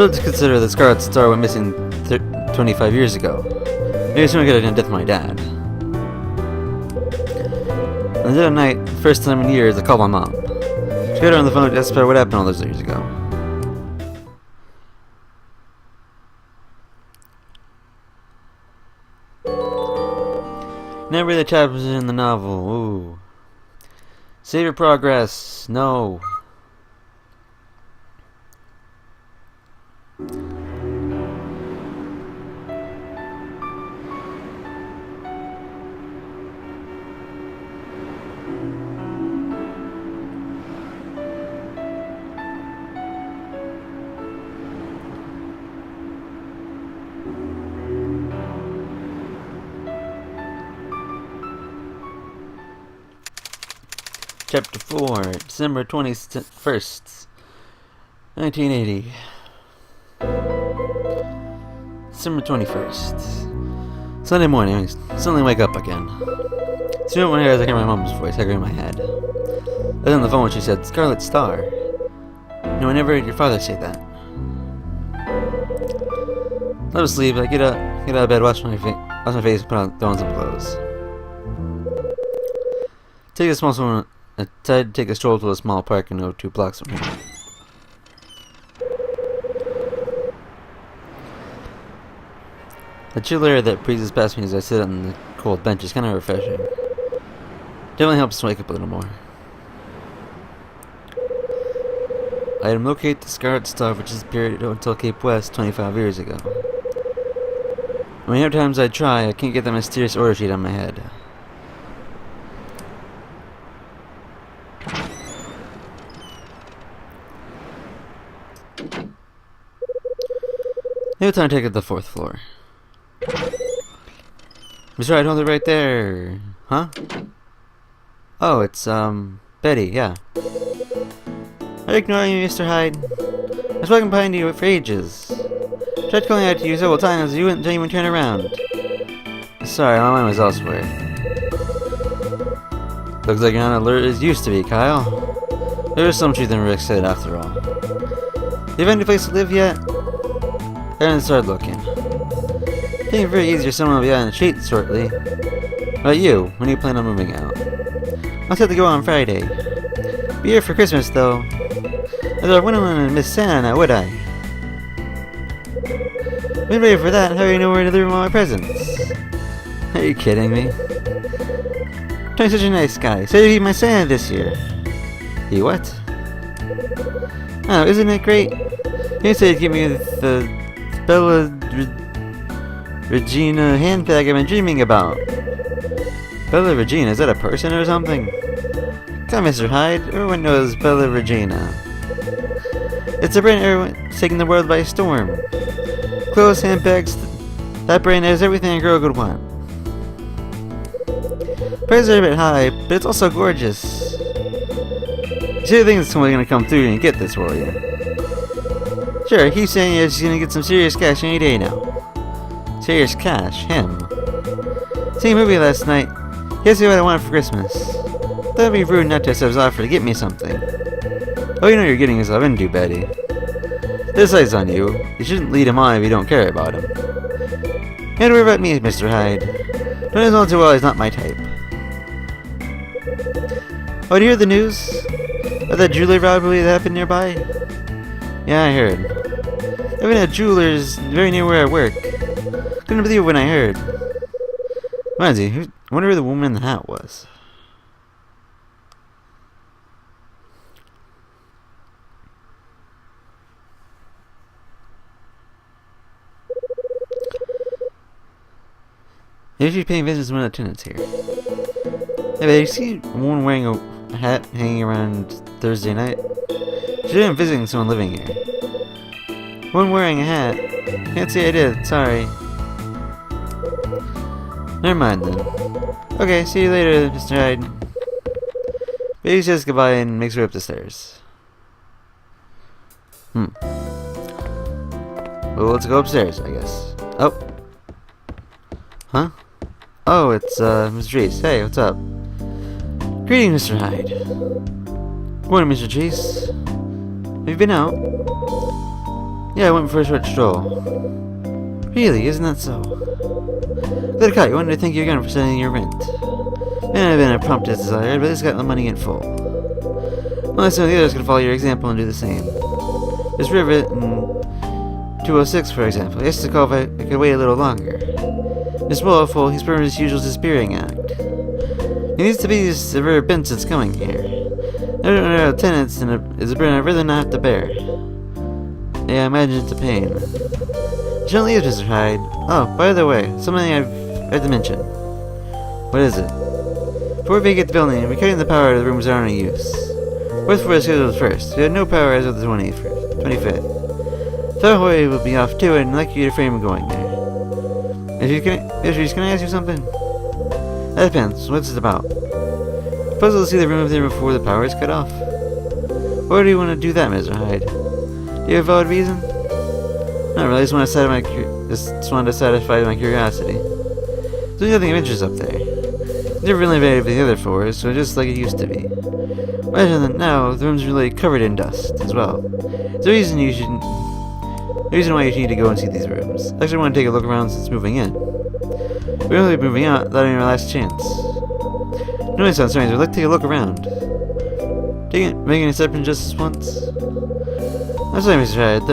So to consider the Scarlet Star went missing 25 years ago. Maybe someone could have done death of my dad. On the dead of night, first time in years, I called my mom. She got her on the phone to ask about what happened all those years ago. Never read the chapters in the novel. Ooh. Save your progress. No. Chapter 4, December 21st, 1980. December 21st. Sunday morning, I suddenly wake up again. Soon when I hear my mom's voice echoing in my head. I was on the phone when she said, "Scarlet Star." No, I never heard your father say that. I was asleep, I get out of bed, wash my face, throw on some clothes. I decided to take a stroll to a small park and go 2 blocks from here. The chill air that breezes past me as I sit on the cold bench is kind of refreshing. Definitely helps to wake up a little more. Item: locate the Scarlet Star, which disappeared until Cape West 25 years ago. Many times I try, I can't get that mysterious order sheet on my head. Maybe time to take it to the 4th floor. Mr. Hyde, hold it right there. Huh? Oh, it's, Betty, yeah. Are you ignoring me, Mr. Hyde? I was walking behind you for ages. Tried calling out to you several times, you wouldn't even turn around. Sorry, my mind was elsewhere. Looks like you're not alert as you used to be, Kyle. There is some truth in Rick said, after all. Do you have any place to live yet? I haven't started looking. Getting very easy or someone will be out on the street shortly. How about you? When do you plan on moving out? I'll have to go on Friday. Be here for Christmas, though. As I wouldn't want to miss Santa, would I? Been ready for that. How do you know where to deliver all my presents? Are you kidding me? Tony's such a nice guy. Said he'd be my Santa this year. He what? Oh, isn't it great? He said he'd give me the Bella Regina handbag I've been dreaming about. Bella Regina, is that a person or something? Come, Mr. Hyde, everyone knows Bella Regina. It's a brand everyone's taking the world by storm. Clothes, handbags, that brand has everything a girl could want. Prices are a bit high, but it's also gorgeous. You think someone's gonna come through and get this for you? Sure, he keeps saying he's gonna get some serious cash any day now. Serious cash? Him? Seeing a movie last night. He asked me what I wanted for Christmas. That'd be rude not to accept his offer to get me something. Oh, you know you're getting yourself into, Betty. This light's on you. You shouldn't lead him on if you don't care about him. Don't worry about me, Mr. Hyde. Don't know too well he's not my type. Oh, did you hear the news? About that jewelry robbery that happened nearby? Yeah, I heard. There been a jeweler's very near where I work. Couldn't believe it when I heard. Lindsay, I wonder who the woman in the hat was. Maybe she's paying visits to one of the tenants here. Hey, but you see one wearing a hat hanging around Thursday night? She's been visiting someone living here. One wearing a hat. Can't say I did, sorry. Never mind then. Okay, see you later, Mr. Hyde. Baby says goodbye and makes her way up the stairs. Well, let's go upstairs, I guess. Oh. Huh? Oh, it's, Mr. Patrice. Hey, what's up? Greetings, Mr. Hyde. Good morning, Mr. Patrice. Have you been out? Yeah, I went for a short stroll. Really? Isn't that so? Good cut, you wanted to thank you again for sending your rent. May not have been a prompt as desired, but this got the money in full. Unless some of the others could follow your example and do the same. This rivet in 206, for example, he asked to call if I could wait a little longer. Mr. Willful, he's performed his usual disappearing act. He needs to be severe bent since coming here. I don't know tenants and it's a burden I'd rather not have to bear. Yeah, I imagine it's a pain. Don't leave, Mr. Hyde. Oh, by the way, something I've had to mention. What is it? Before we vacate the building, we're cutting the power to the rooms that aren't in use. Fourth floor is scheduled first. We had no power as of the 25th. Third will be off too, and I'd like you to frame going there. Patrice, can I ask you something? That depends. What's it about? Puzzle to see the room up there before the power is cut off. Why do you want to do that, Mr. Hyde? Do you have a valid reason? Not really. I just wanted to satisfy my curiosity. There's nothing of interest up there. It's never really invaded with the other floors, so just like it used to be. Imagine that now the room's really covered in dust as well. There's a reason why you need to go and see these rooms. I actually want to take a look around since moving in. We're only moving out, that ain't our last chance. No, it sounds strange, but let's take a look around. Making an exception just once? I'm sorry, Mr. Hyde.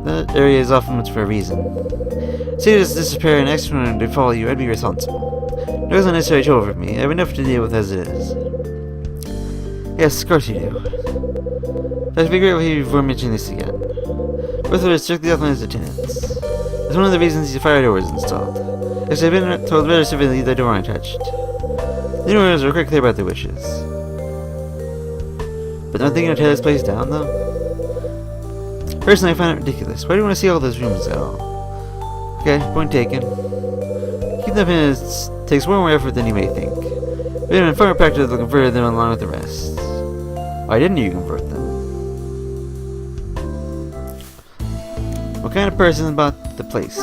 That area is off limits for a reason. See, just disappear and next one to follow you, I'd be responsible. It wasn't necessarily trouble for me. I have enough to deal with as it is. Yes, of course you do. That'd be great if you before mentioning this again. Both are strictly off limits to tenants. That's one of the reasons the fire door was installed. Yes, I've been told very severely leave the door untouched. The owners are quite clear about their wishes. But not thinking to tear this place down, though? Personally, I find it ridiculous. Why do you want to see all those rooms at all? Okay, point taken. Keep them in takes more effort than you may think. It would have been far more practical to convert them along with the rest. Why didn't you convert them? What kind of person bought the place?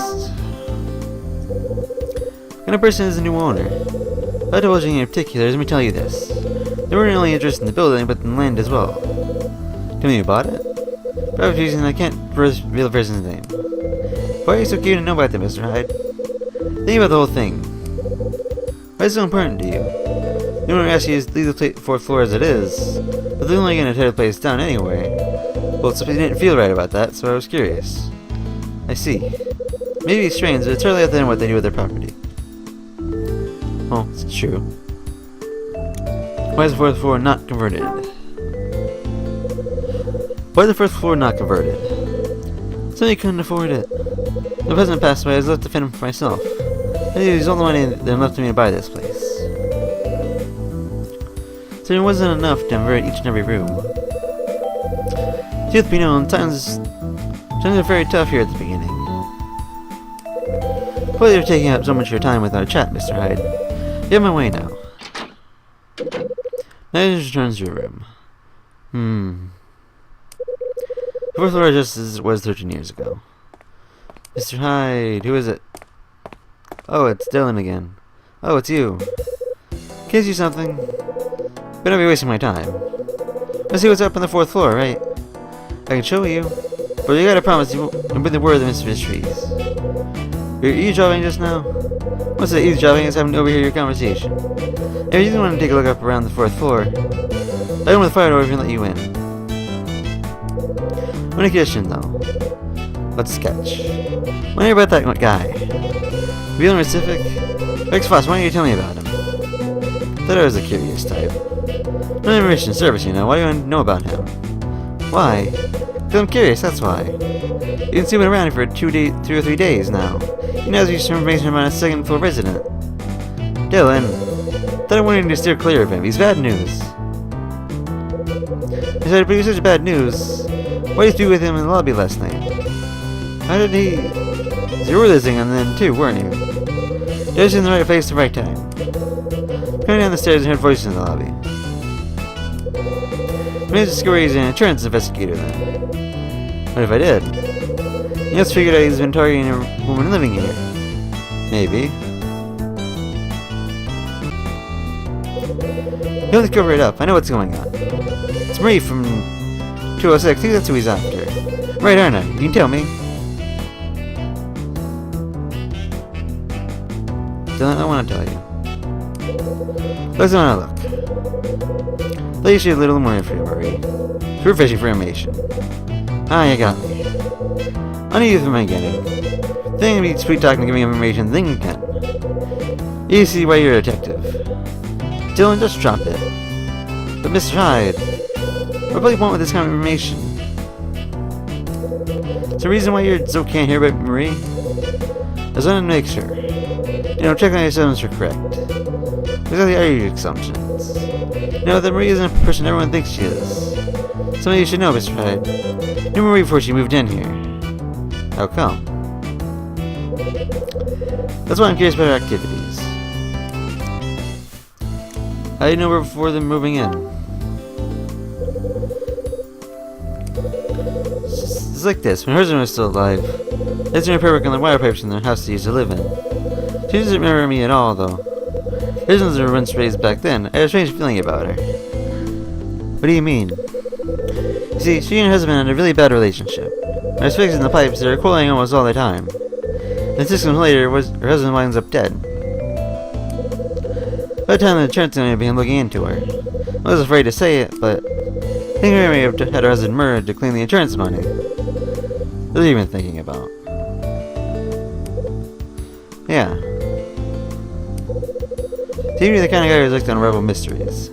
What kind of person is the new owner? Without divulging in particular, let me tell you this. They weren't only interested in the building, but in land as well. Tell me who bought it? For obvious reason, I can't reveal the person's name. Why are you so keen to know about them, Mr. Hyde? Think about the whole thing. Why is it so important to you? The owner asks you to leave the fourth floor as it is, but they're only going to tear the place down anyway. Well, something didn't feel right about that, so I was curious. I see. Maybe it's strange, but it's hardly up to them what they do with their property. Oh, it's true. Why is the fourth floor not converted? Why is the first floor not converted? Somebody couldn't afford it. The president passed away, I was left to fend him for myself. I used all the money that left to me to buy this place. So it wasn't enough to convert each and every room. Truth be known, times are very tough here at the beginning. Why you're taking up so much of your time with our chat, Mr. Hyde. Get my way now. Manager returns to your room. The fourth floor just as it was 13 years ago. Mr. Hyde, who is it? Oh, it's Dylan again. Oh, it's you. Can I do something? Better not be wasting my time. Let's see what's up on the fourth floor, right? I can show you. But you gotta promise you won't bring the word of the Mr. Patrice. You're eavesdropping just now? What's the eavesdropping is having to overhear your conversation. If you didn't want to take a look up around the fourth floor, I don't want the fire door even let you in. One condition though. Let's sketch. Why hear about that guy? Real and specific? Rex Foss, why don't you tell me about him? Thought I was a curious type. No information service, you know. Why do you want to know about him? Why? Because I'm curious, that's why. You can see him around for 2 or 3 days now. He knows you some information about a second floor resident. Dylan. Thought I wanted to steer clear of him. He's bad news. I said, but he was such bad news. Why did you be with him in the lobby last night? How did he... You were listening and then too, weren't you? Just in the right place at the right time. Coming down the stairs and heard voices in the lobby. Mr. Scory is an insurance investigator then. What if I did? You just figured out he's been targeting a woman living here. Maybe. You have to cover it up. I know what's going on. It's Marie from 206. I think that's who he's after. Right, aren't I? You can tell me. Dylan, I want to tell you. Let's not look. Let you share a little more info, Marie. We're fishing for information. Ah, you got me. I need you from the beginning. Then be sweet talking and giving information, then you can. You see why you're a detective. Dylan, just drop it. But Mr. Hyde, what do you want with this kind of information? Is the reason why you so can't hear about Marie? I just want to make sure. You know, check on your assumptions are correct. Exactly are your assumptions? You know that Marie isn't a person everyone thinks she is. Something you should know, Mr. Hyde. Knew Marie before she moved in here. How come? That's why I'm curious about her activities. How do you know her before them moving in? It's like this. When her husband was still alive, they turned her on the wire pipes in their house they used to live in. She doesn't remember me at all, though. Her husband was once raised back then. I had a strange feeling about her. What do you mean? You see, she and her husband had a really bad relationship. When I was fixing the pipes, they were quarreling almost all the time. Then 6 months later, her husband winds up dead. By the time the insurance company began looking into her, I was afraid to say it, but I think Mary may have had her husband murdered to claim the insurance money. What are you even thinking about? Yeah. So you're the kind of guy who's looked on Rebel Mysteries.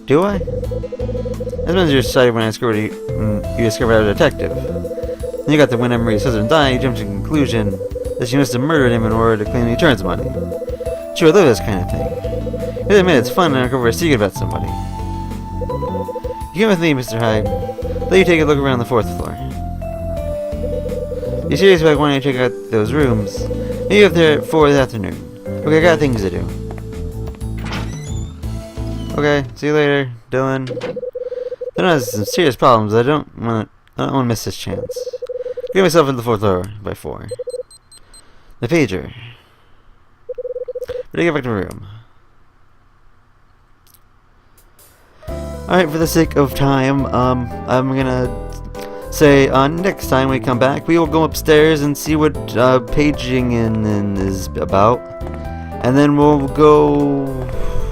Do I? That's when you decided when you discovered I was a detective. Then you got to when Emery's husband died, you jumped to the conclusion that she must have murdered him in order to claim the insurance money. Sure, I love this kind of thing. You gotta admit, it's fun to uncover a secret about somebody. You come with me, Mr. Hyde. Let you take a look around the 4th floor. You serious about wanting to check out those rooms? Maybe up there at 4 this afternoon. Okay, I got things to do. Okay, see you later, Dylan. Dylan has some serious problems. I don't want to miss this chance. Get myself into the 4th floor by 4. The pager. Ready to get back to my room. Alright, for the sake of time, I'm gonna say next time we come back, we will go upstairs and see what paging in is about. And then we'll go,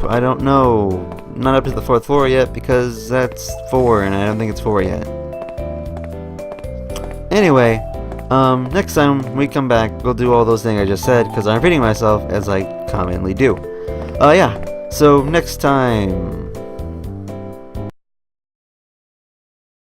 I don't know, not up to the 4th floor yet because that's 4 and I don't think it's 4 yet. Anyway, next time we come back, we'll do all those things I just said because I'm repeating myself as I commonly do. Yeah, so next time.